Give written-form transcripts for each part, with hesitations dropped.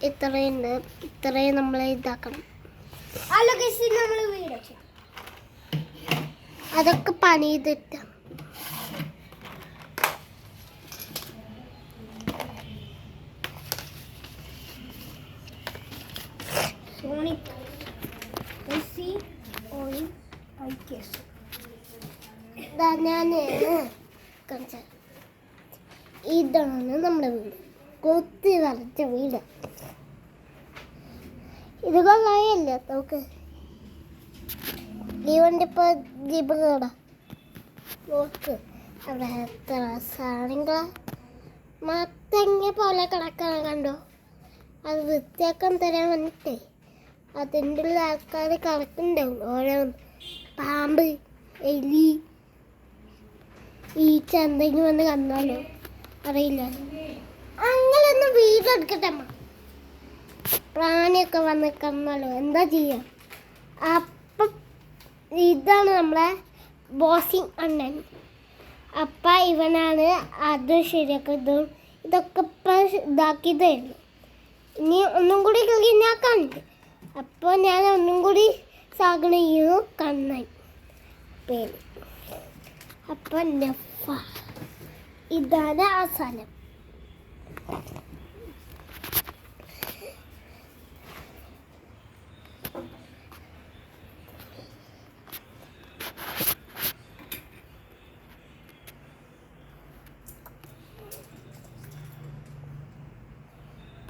ഇത്രയുണ്ട്. ഇത്രയും നമ്മൾ ഇതാക്കണം. അതൊക്കെ പണി ചെയ്തിട്ട് ഇതാണ് നമ്മുടെ വീട്. കൊത്തി വരച്ച വീട്. ഇത് കൊള്ളായല്ലേ നോക്ക്. ജീവന്റെ ഇപ്പൊ ജീപ്പ് കേടാ നോക്ക്. അവിടെ എത്ര സാധനങ്ങളാ മത്തങ്ങ പോലെ കിടക്കാൻ കണ്ടോ. അത് വൃത്തിയാക്കാൻ തരാൻ വന്നിട്ടേ അതിൻ്റെ ഉള്ള ആൾക്കാർ കിടക്കുന്നുണ്ടാവും. ഓരോ പാമ്പ്, എലി, ഈച്ച എന്തെങ്കിലും വന്ന് കന്നാലോ അറിയില്ല. അങ്ങനെയൊന്നും വീടെടുക്കട്ടെ അമ്മ. പ്രാണിയൊക്കെ വന്ന് കന്നാലോ എന്താ ചെയ്യാ. അപ്പം ഇതാണ് നമ്മളെ ബോസിങ് അണ്ണൻ. അപ്പ ഇവനാണ് അത് ശരിയാക്കുക. ഇതൊക്കെ ഇപ്പം ഇതാക്കിയതായിരുന്നു. ഇനി ഒന്നും കൂടി ക്ലീനാക്കാനുണ്ട്. അപ്പോൾ ഞാൻ ഒന്നും കൂടി സാഗണ ചെയ്യുന്നു. കണ്ണൻ പേര്. അപ്പം നഫ ഇതാണ് ആ സ്ഥലം.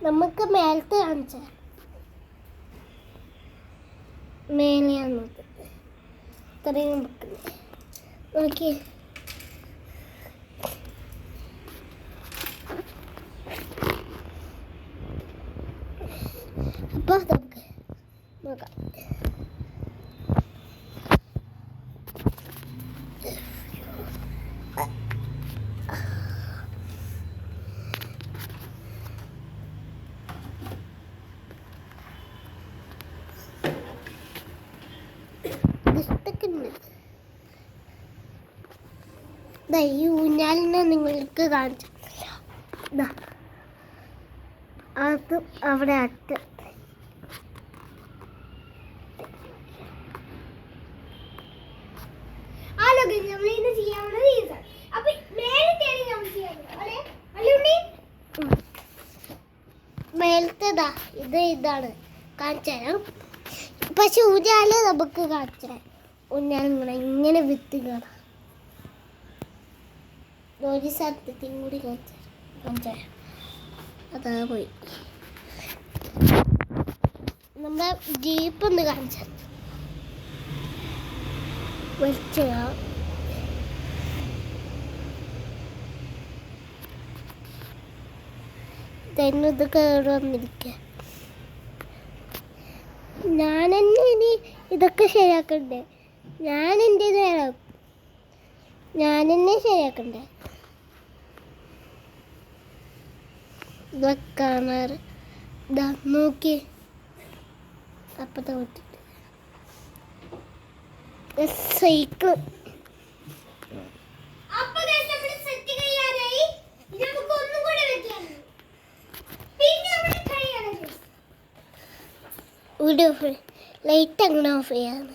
നമുക്ക് മേലത്തെ കാണിച്ച മേലെയാണ് ഇത്രയും വെക്കുന്നത്. നോക്കി അപ്പോൾ നമുക്ക് നോക്കാം. ഈ ഊഞ്ഞാലിനെ നിങ്ങൾക്ക് കാണിച്ചു. അത് അവിടെ അട്ട് മേലത്തേതാ ഇതാണ് കാണിച്ചു തരാം. പക്ഷെ ഊഞ്ഞാല് നമുക്ക് കാണിച്ചു തരാം. ഊഞ്ഞാൽ ഇങ്ങനെ വിത്ത് കാണാം. ഒരു സ്ഥലത്തേക്കും കൂടി കാണിച്ചു അതാ പോയി. നമ്മുടെ ജീപ്പ് ഒന്ന് കാണിച്ചു വെച്ച തന്നെ ഇത് കയറി വന്നിരിക്കുക. ഞാനെന്നെ ഇനി ഇതൊക്കെ ശരിയാക്കണ്ടേ. ഞാനെൻ്റെ നേരം ഞാനെന്നെ ശരിയാക്കണ്ടേ. ഇതൊക്കെ കാണാറ് ഇതാ നോക്കി. അപ്പത്തെ വിട്ടിട്ട് സൈക്കിൾ ലൈറ്റ് അങ്ങനെ ഓഫ് ചെയ്യാണ്.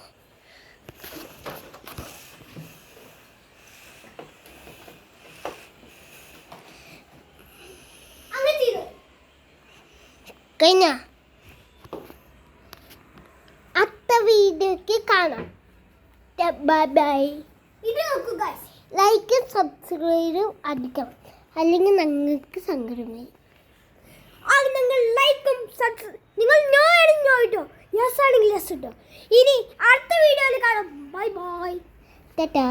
കഴിഞ്ഞ അടുത്ത വീഡിയോക്ക് കാണാം. Bye by. ലൈക്കും സബ്സ്ക്രൈബും അടിക്കണം, അല്ലെങ്കിൽ ഞങ്ങൾക്ക് സങ്കടമായി. നിങ്ങൾ നോട്ടോ യെസ് ആണെങ്കിൽ യെസ് ഇട്ടോ. ഇനി അടുത്ത വീഡിയോയിൽ കാണാം. Bye bye. ടാറ്റാ.